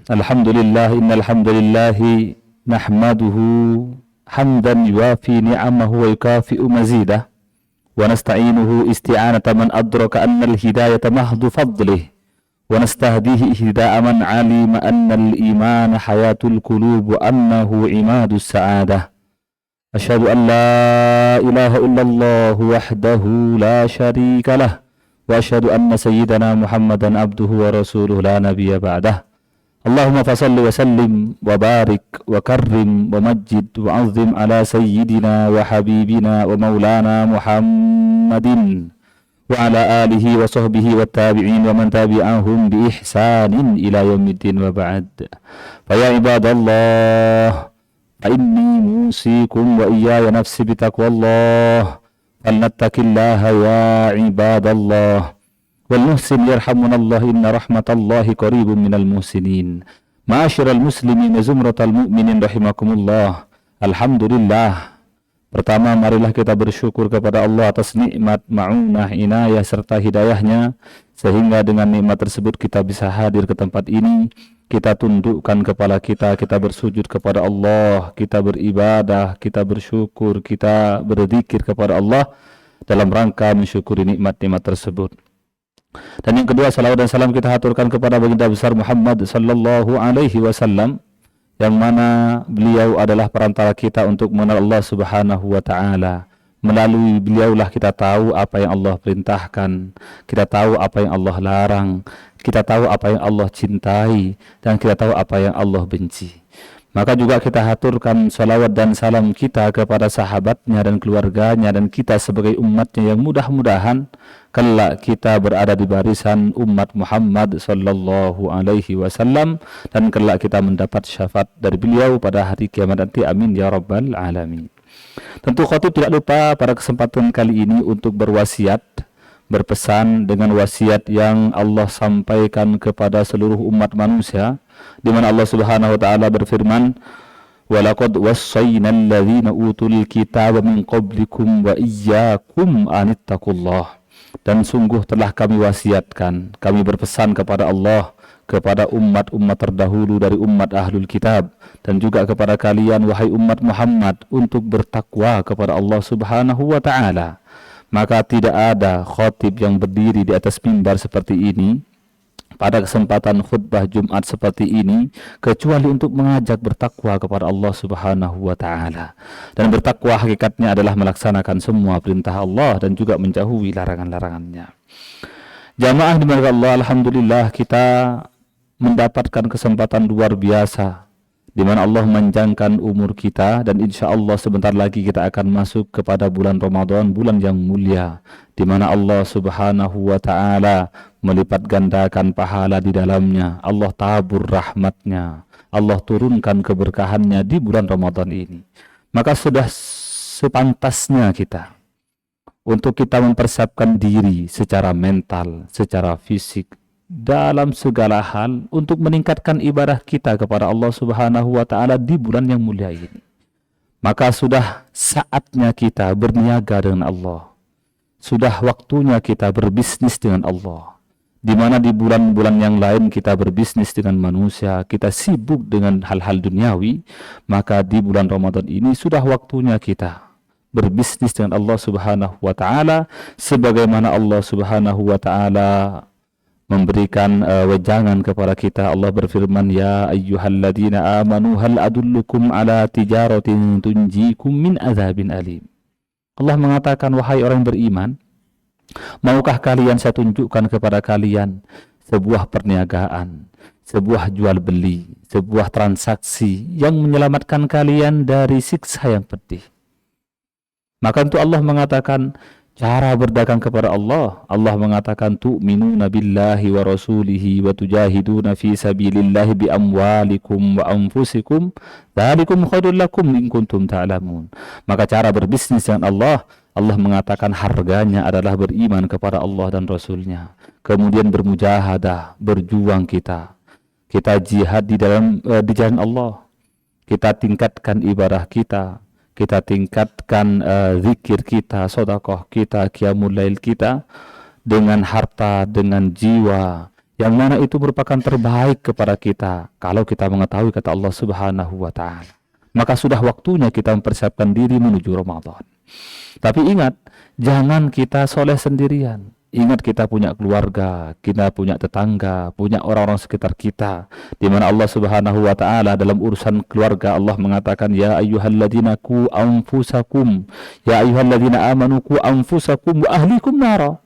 Alhamdulillah, innal hamdalillah nahmaduhu hamdan yuwafi ni'amahu wa yukafi'u mazidah wa nasta'inuhu isti'anata man adraka anna al-hidayata mahdu fadlih wa nastahdihi ihda'a man 'alima anna al-iman hayatul qulub wa annahu imadus sa'adah. Asyhadu an la ilaha illallah wahdahu la syarika lah wa asyhadu anna sayyidana Muhammadan abduhu wa rasuluhu la nabiyya ba'dah. Allahumma fasalli wa sallim wa barik wa karrim wa majid wa azim ala sayyidina wa habibina wa maulana Muhammadin wa ala alihi wa sahbihi wa tabi'in wa man tabi'ahum bi ihsanin ila yaumiddin wa ba'd. Fa ya ibadallah, fa inni musikum wa iyaya nafsi bitaqwallah, falnattaqillaha ya ibadallah. Wal muhsin yarhamunallah, inna rahmatallahi qaribun minal muhsinin. Ma'asyiral muslimin zumratal mu'minin rahimakumullah. Alhamdulillah. Pertama, marilah kita bersyukur kepada Allah atas nikmat, ma'unah, inayah serta hidayahnya, sehingga dengan nikmat tersebut kita bisa hadir ke tempat ini. Kita tundukkan kepala kita, kita bersujud kepada Allah, kita beribadah, kita bersyukur, kita berzikir kepada Allah dalam rangka mensyukuri nikmat-nikmat tersebut. Dan yang kedua, salawat dan salam kita haturkan kepada baginda besar Muhammad sallallahu alaihi wasallam, yang mana beliau adalah perantara kita untuk mengenal Allah Subhanahu wa taala. Melalui beliaulah kita tahu apa yang Allah perintahkan, kita tahu apa yang Allah larang, kita tahu apa yang Allah cintai, dan kita tahu apa yang Allah benci. Maka juga kita haturkan salawat dan salam kita kepada sahabatnya dan keluarganya, dan kita sebagai umatnya yang mudah-mudahan kelak kita berada di barisan umat Muhammad sallallahu alaihi wasallam, dan kelak kita mendapat syafaat dari beliau pada hari kiamat nanti. Amin ya rabbal alamin. Tentu khatib tidak lupa pada kesempatan kali ini untuk berwasiat, berpesan dengan wasiat yang Allah sampaikan kepada seluruh umat manusia, di mana Allah Subhanahu wa taala berfirman, "Walaqad wassaynal ladzina utul kitaba min qablikum wa iyyakum anittaqullah." Dan sungguh telah kami wasiatkan, kami berpesan kepada Allah, kepada umat-umat terdahulu dari umat ahlul kitab, dan juga kepada kalian wahai umat Muhammad, untuk bertakwa kepada Allah Subhanahu wa taala. Maka tidak ada khatib yang berdiri di atas mimbar seperti ini pada kesempatan khutbah Jumat seperti ini kecuali untuk mengajak bertakwa kepada Allah Subhanahu wa taala. Dan bertakwa hakikatnya adalah melaksanakan semua perintah Allah dan juga menjauhi larangan-larangannya. Jamaah dimuliakan Allah, alhamdulillah kita mendapatkan kesempatan luar biasa di mana Allah memanjangkan umur kita, dan insya Allah sebentar lagi kita akan masuk kepada bulan Ramadan, bulan yang mulia, di mana Allah Subhanahu wa taala melipat gandakan pahala di dalamnya. Allah tabur rahmatnya, Allah turunkan keberkahannya di bulan Ramadan ini. Maka sudah sepantasnya kita untuk kita mempersiapkan diri secara mental, secara fisik, dalam segala hal untuk meningkatkan ibadah kita kepada Allah Subhanahu wa taala di bulan yang mulia ini. Maka sudah saatnya kita berniaga dengan Allah. Sudah waktunya kita berbisnis dengan Allah. Di mana di bulan-bulan yang lain kita berbisnis dengan manusia, kita sibuk dengan hal-hal duniawi, maka di bulan Ramadan ini sudah waktunya kita berbisnis dengan Allah Subhanahu wa taala, sebagaimana Allah Subhanahu wa taala memberikan wejangan kepada kita. Allah berfirman, "Ya ayyuhalladzina amanu hal adullukum ala tijaratin tunjikum min adzabin alim." Allah mengatakan, wahai orang beriman, maukah kalian saya tunjukkan kepada kalian sebuah perniagaan, sebuah jual beli, sebuah transaksi yang menyelamatkan kalian dari siksa yang pedih. Maka untuk Allah mengatakan cara berdagang kepada Allah. Allah mengatakan, tu'minuna billahi wa rasulihi wa tujahiduna fi sabilillahi bi amwalikum wa anfusikum dzalikum khairul lakum in kuntum ta'lamun. Maka cara berbisnis dengan Allah, Allah mengatakan harganya adalah beriman kepada Allah dan Rasulnya. Kemudian bermujahadah, berjuang kita jihad di jalan Allah. Kita tingkatkan ibadah kita tingkatkan zikir kita, sedekah kita, qiyamul lail kita, dengan harta, dengan jiwa yang mana itu merupakan terbaik kepada kita kalau kita mengetahui kata Allah Subhanahu wa taala. Maka sudah waktunya kita mempersiapkan diri menuju Ramadan. Tapi ingat, jangan kita soleh sendirian. Ingat kita punya keluarga, kita punya tetangga, punya orang-orang sekitar kita, di mana Allah Subhanahu wa taala dalam urusan keluarga Allah mengatakan ya ayyuhalladzina qu anfusakum ya ayyuhalladzina amanu qu anfusakum wa ahlikum nara.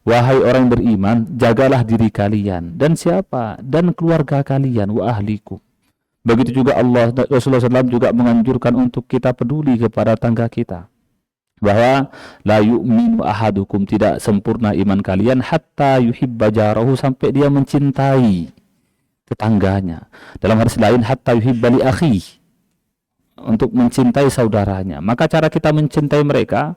Wahai orang beriman, jagalah diri kalian dan siapa? Dan keluarga kalian, wa ahlikum. Begitu juga Rasulullah SAW juga menganjurkan untuk kita peduli kepada tangga kita. Bahwa la yu'minu ahadukum, tidak sempurna iman kalian hatta yuhibba jarahu, sampai dia mencintai tetangganya. Dalam hadis lain hatta yuhibba li akhi, untuk mencintai saudaranya. Maka cara kita mencintai mereka,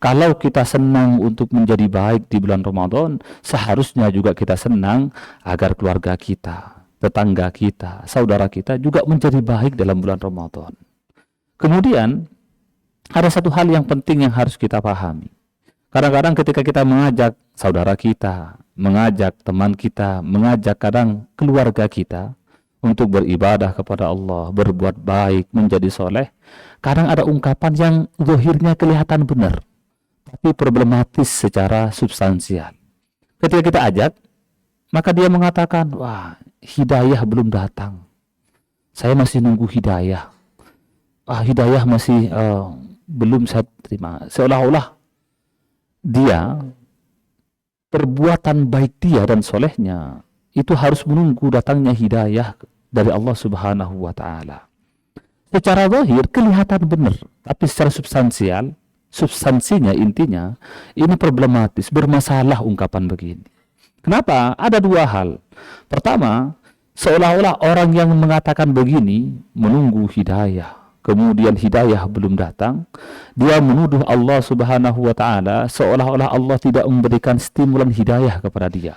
kalau kita senang untuk menjadi baik di bulan Ramadan, seharusnya juga kita senang agar keluarga kita, tetangga kita, saudara kita juga menjadi baik dalam bulan Ramadan. Kemudian ada satu hal yang penting yang harus kita pahami. Kadang-kadang ketika kita mengajak saudara kita, mengajak teman kita, mengajak kadang keluarga kita untuk beribadah kepada Allah, berbuat baik, menjadi soleh, kadang ada ungkapan yang zahirnya kelihatan benar, tapi problematis secara substansial. Ketika kita ajak, maka dia mengatakan, wah, hidayah belum datang. Saya masih nunggu hidayah. Hidayah masih belum saya terima. Seolah-olah dia, perbuatan baik dia dan solehnya itu harus menunggu datangnya hidayah dari Allah Subhanahu wa taala. Secara zahir kelihatan benar, tapi secara substansinya, intinya ini problematis, bermasalah ungkapan begini. Kenapa? Ada dua hal. Pertama, seolah-olah orang yang mengatakan begini menunggu hidayah, kemudian hidayah belum datang, dia menuduh Allah Subhanahu wa taala seolah-olah Allah tidak memberikan stimulan hidayah kepada dia.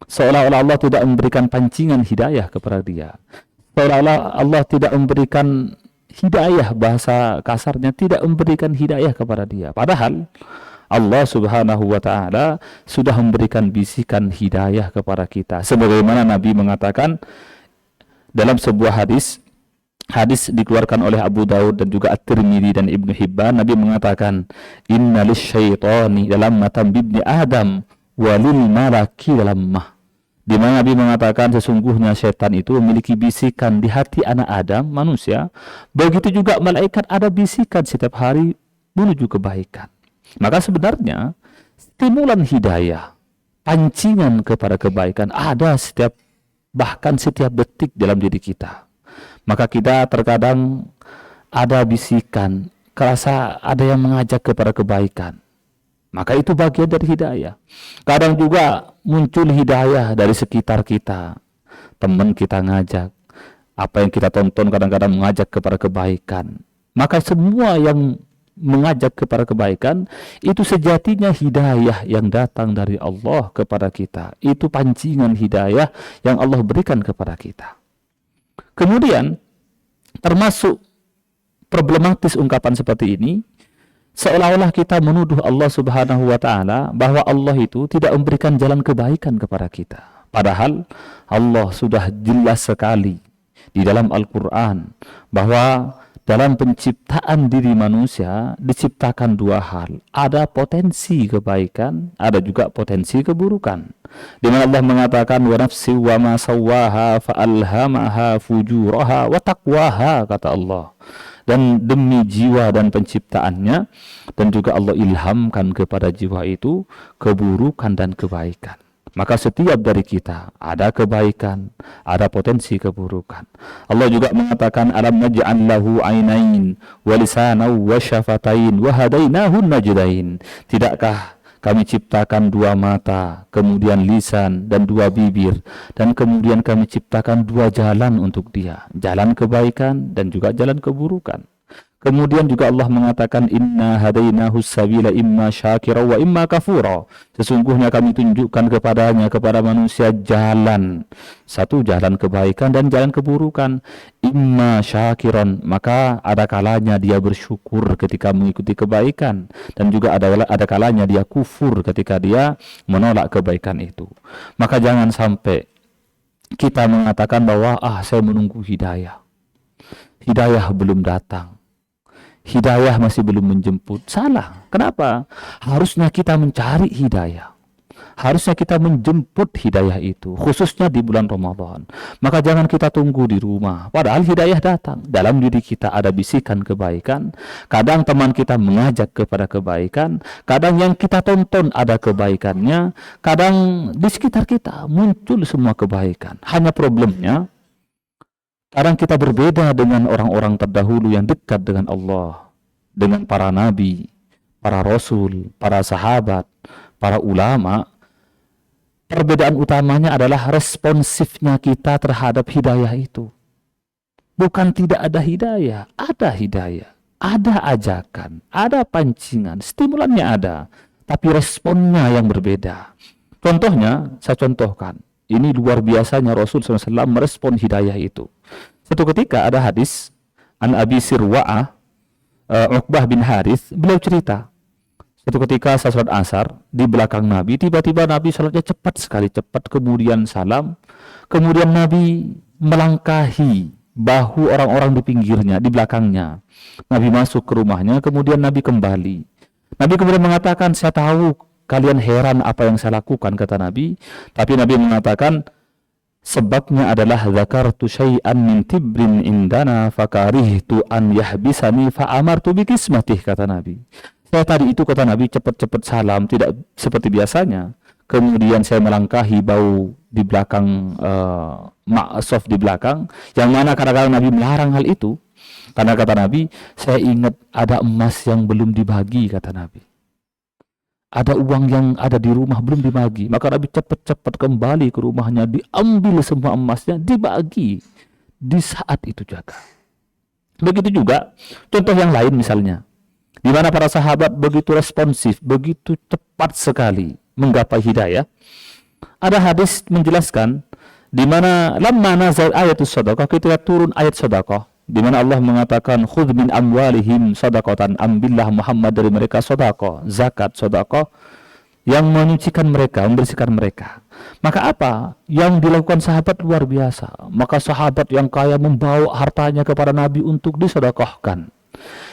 Seolah-olah Allah tidak memberikan pancingan hidayah kepada dia. Seolah-olah Allah tidak memberikan hidayah, bahasa kasarnya tidak memberikan hidayah kepada dia. Padahal Allah Subhanahu wa taala sudah memberikan bisikan hidayah kepada kita. Sebagaimana Nabi mengatakan dalam sebuah hadis dikeluarkan oleh Abu Daud dan juga At-Tirmidzi dan Ibnu Hibban, Nabi mengatakan inna lisyaitani dalam matam bibni Adam walil malaki dalam mah. Di mana Nabi mengatakan sesungguhnya setan itu memiliki bisikan di hati anak Adam, manusia. Begitu juga malaikat ada bisikan setiap hari menuju kebaikan. Maka sebenarnya stimulan hidayah, pancingan kepada kebaikan ada bahkan setiap detik dalam diri kita. Maka kita terkadang ada bisikan, kerasa ada yang mengajak kepada kebaikan. Maka itu bagian dari hidayah. Kadang juga muncul hidayah dari sekitar kita. Teman kita ngajak, apa yang kita tonton kadang-kadang mengajak kepada kebaikan. Maka semua yang mengajak kepada kebaikan itu sejatinya hidayah yang datang dari Allah kepada kita. Itu pancingan hidayah yang Allah berikan kepada kita. Kemudian termasuk problematis ungkapan seperti ini, seolah-olah kita menuduh Allah Subhanahu wa taala bahwa Allah itu tidak memberikan jalan kebaikan kepada kita. Padahal Allah sudah jelas sekali di dalam Al-Qur'an bahwa dalam penciptaan diri manusia diciptakan dua hal. Ada potensi kebaikan, ada juga potensi keburukan. Di mana Allah mengatakan wa nafsi wa ma sawwaha fa alhamaha fujuraha wa taqwaha, kata Allah. Dan demi jiwa dan penciptaannya, dan juga Allah ilhamkan kepada jiwa itu keburukan dan kebaikan. Maka setiap dari kita ada kebaikan, ada potensi keburukan. Allah juga mengatakan alam naj'al lahu ainain wa lisanan wa syafatain wa hadainahu najdain. Tidakkah kami ciptakan dua mata, kemudian lisan dan dua bibir, dan kemudian kami ciptakan dua jalan untuk dia, jalan kebaikan dan juga jalan keburukan. Kemudian juga Allah mengatakan inna hadainahu sabila imma syakira wa imma kafura. Sesungguhnya kami tunjukkan kepada manusia jalan. Satu, jalan kebaikan dan jalan keburukan. Imma syakiron, maka ada kalanya dia bersyukur ketika mengikuti kebaikan, dan juga ada kalanya dia kufur ketika dia menolak kebaikan itu. Maka jangan sampai kita mengatakan bahwa saya menunggu hidayah. Hidayah belum datang. Hidayah masih belum menjemput. Salah. Kenapa? Harusnya kita mencari hidayah. Harusnya kita menjemput hidayah itu, khususnya di bulan Ramadan. Maka jangan kita tunggu di rumah. Padahal hidayah datang. Dalam diri kita ada bisikan kebaikan. Kadang teman kita mengajak kepada kebaikan. Kadang yang kita tonton ada kebaikannya. Kadang di sekitar kita muncul semua kebaikan. Hanya problemnya, kadang kita berbeda dengan orang-orang terdahulu yang dekat dengan Allah, dengan para nabi, para rasul, para sahabat, para ulama. Perbedaan utamanya adalah responsifnya kita terhadap hidayah itu. Bukan tidak ada hidayah, ada ajakan, ada pancingan, stimulannya ada, tapi responnya yang berbeda. Contohnya, saya contohkan. Ini luar biasanya Rasul SAW merespon hidayah itu. Suatu ketika ada hadis an Abi Sirwa'ah, Uqbah bin Harith, beliau cerita. Suatu ketika saya salat asar di belakang Nabi, tiba-tiba Nabi salatnya cepat sekali, kemudian salam, kemudian Nabi melangkahi bahu orang-orang di pinggirnya, di belakangnya. Nabi masuk ke rumahnya, kemudian Nabi kembali. Nabi kemudian mengatakan, saya tahu kalian heran apa yang saya lakukan, kata Nabi. Tapi Nabi mengatakan, sebabnya adalah zakartu syai'an min tibrin indana fakarihtu an yahbisani fa'amartu bikismatih, kata Nabi. Saya tadi itu, kata Nabi, cepat-cepat salam, tidak seperti biasanya. Kemudian saya melangkahi bau di belakang, ma'asaf di belakang, yang mana kadang-kadang Nabi melarang hal itu. Karena kata Nabi, saya ingat ada emas yang belum dibagi, kata Nabi. Ada uang yang ada di rumah belum dibagi. Maka Nabi cepat-cepat kembali ke rumahnya, diambil semua emasnya, dibagi di saat itu juga. Begitu juga contoh yang lain misalnya, di mana para sahabat begitu responsif, begitu cepat sekali menggapai hidayah. Ada hadis menjelaskan di mana lamma nazal ayatus shadaqah, ketika turun ayat sedekah, di mana Allah mengatakan khudz min amwalihim shadaqatan, ambillah Muhammad dari mereka sedekah, zakat, sedekah yang menyucikan mereka, membersihkan mereka. Maka apa yang dilakukan sahabat luar biasa. Maka sahabat yang kaya membawa hartanya kepada Nabi untuk disedekahkan.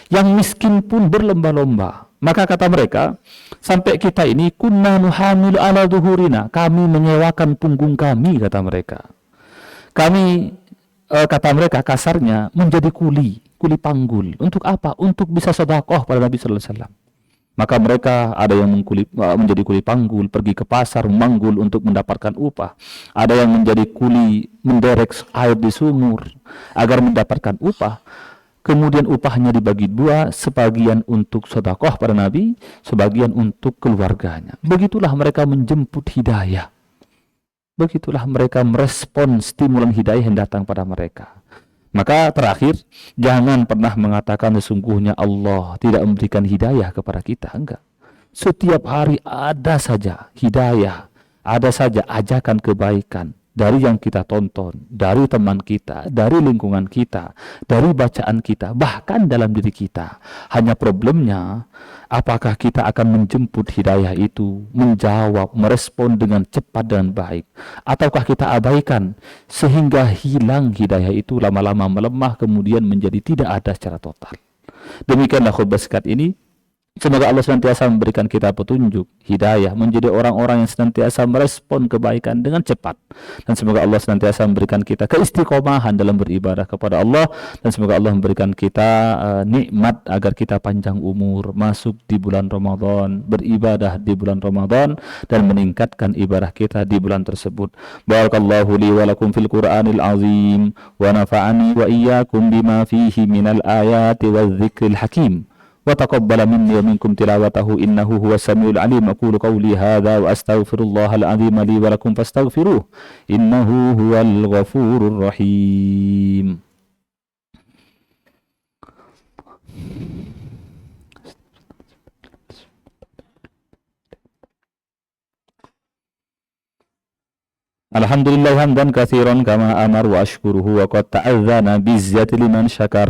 Yang miskin pun berlomba-lomba. Maka kata mereka, sampai kita ini kunna nuhamilu ala zuhurina, kami menyewakan punggung kami, kata mereka. Kami, kata mereka kasarnya, menjadi kuli panggul. Untuk apa? Untuk bisa sedekah pada Nabi sallallahu alaihi wasallam. Maka mereka ada yang menjadi kuli panggul, pergi ke pasar memanggul untuk mendapatkan upah. Ada yang menjadi kuli menderek air di sumur agar mendapatkan upah. Kemudian upahnya dibagi dua, sebagian untuk sedekah pada Nabi, sebagian untuk keluarganya. Begitulah mereka menjemput hidayah. Begitulah mereka merespon stimulan hidayah yang datang pada mereka. Maka terakhir, jangan pernah mengatakan sesungguhnya Allah tidak memberikan hidayah kepada kita. Enggak. Setiap hari ada saja hidayah, ada saja ajakan kebaikan dari yang kita tonton, dari teman kita, dari lingkungan kita, dari bacaan kita, bahkan dalam diri kita. Hanya problemnya, apakah kita akan menjemput hidayah itu, menjawab, merespon dengan cepat dan baik, ataukah kita abaikan sehingga hilang hidayah itu, lama-lama melemah, kemudian menjadi tidak ada secara total. Demikianlah khutbah singkat ini. Semoga Allah senantiasa memberikan kita petunjuk, hidayah, menjadi orang-orang yang senantiasa merespon kebaikan dengan cepat. Dan semoga Allah senantiasa memberikan kita keistiqomahan dalam beribadah kepada Allah. Dan semoga Allah memberikan kita nikmat agar kita panjang umur, masuk di bulan Ramadan, beribadah di bulan Ramadan, dan meningkatkan ibadah kita di bulan tersebut. Barakallahu li wa lakum fil Qur'anil azim, wa nafa'ani wa iyyakum bima fihi minal ayati wa dzikril hakim. وتقبل مني ومنكم تلاوته إنه هو السميع العليم. أقول قولي هذا وأستغفر الله العظيم لي ولكم فاستغفروه إنه هو الغفور الرحيم. Alhamdulillah hamdan katsiran kama amar wa ashkuruhu wa qad ta'adzana bizzati liman syakar.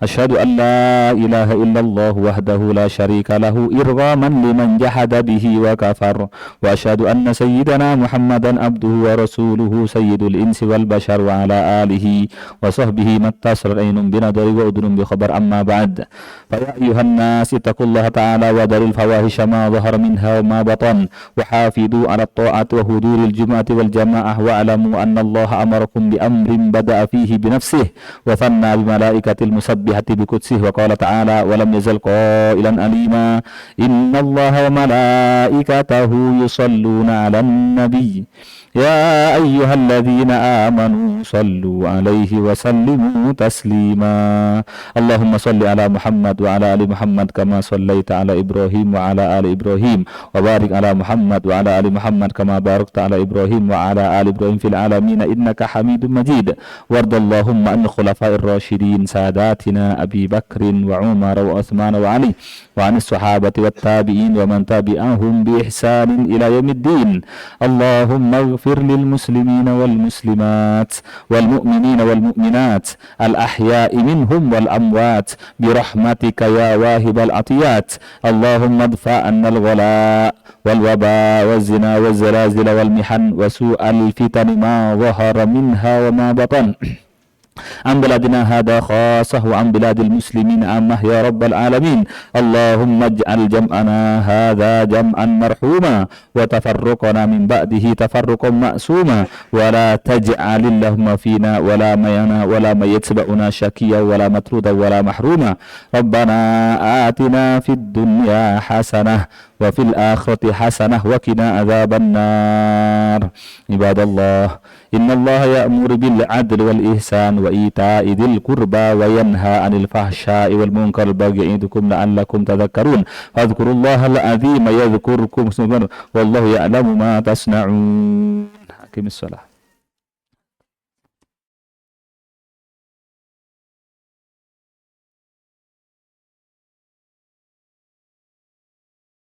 Asyhadu an la ilaha illallah wahdahu la syarika lahu irghaman liman jahada bihi wa kafar. Wa asyhadu anna sayyidana Muhammadan abduhu wa rasuluhu sayyidul insi wal bashar wa ala alihi wa sahbihi mattasar ainun binadari wa udrun bi khabar amma ba'd. Fa ya ayyuhan nas ittaqullaha ta'ala wa daril fawahisha ma dhahara minha wa ma batan wa hafidu ala ta'ati wa huduril jum'ati wal jama'ah wa alamu anna Allah amarakum bi amrin bada'a fihi bi nafsihi wa thanna bi malaikatil musabbihati bi qudsih wa qala ta'ala wa lam yazal qailan alima innallaha wa malaikatahu yusalluna 'alan nabiy ya ayyuhalladzina amanu sallu 'alaihi wa sallimu taslima. Allahumma salli ala Muhammad wa ala ali Muhammad kama sallaita ala Ibrahim wa ala ali Ibrahim wa barik ala Muhammad wa ala ali Muhammad kama barakta ala Ibrahim wa ala ali Ibrahim fil alamin innaka Hamidum Majid. Wardallahumma an khulafa'ir rasyidin sadatina Abi Bakrin wa Umar wa Utsman wa Ali wa anis sahabati wat tabi'in wa man tabi'ahum bi ihsanin ila yaumiddin. Allahumma ighfir lil muslimina wal muslimat wal mu'minina wal mu'minat al ahya'i minhum wal amwat bi rahmatika ya wahibal atiyat. Allahumma adfa' anna al ghala wal waba waz zina waz zalazil wal mihan wa su'al fitan ma dhahara minha wa ma batan عن بلادنا هذا خاصة وعن بلاد المسلمين عامة يا رب العالمين. اللهم اجعل جمعنا هذا جمعا مرحوما وتفرقنا من بعده تفرقا مأسوما ولا تجعل اللهم فينا ولا مينا ولا من يتبعنا شكيا ولا مطرودا ولا محروما. ربنا آتنا في الدنيا حسنة وفي الآخرة حسنة وقنا عذاب النار. عباد الله إن الله يأمر بالعدل والإحسان وإيتاء ذي القربى وينهى عن الفحشاء والمنكر والبغي يعظكم لعلكم تذكرون. فاذكروا الله العظيم يذكركم والله يعلم ما تصنعون. أقم الصلاة.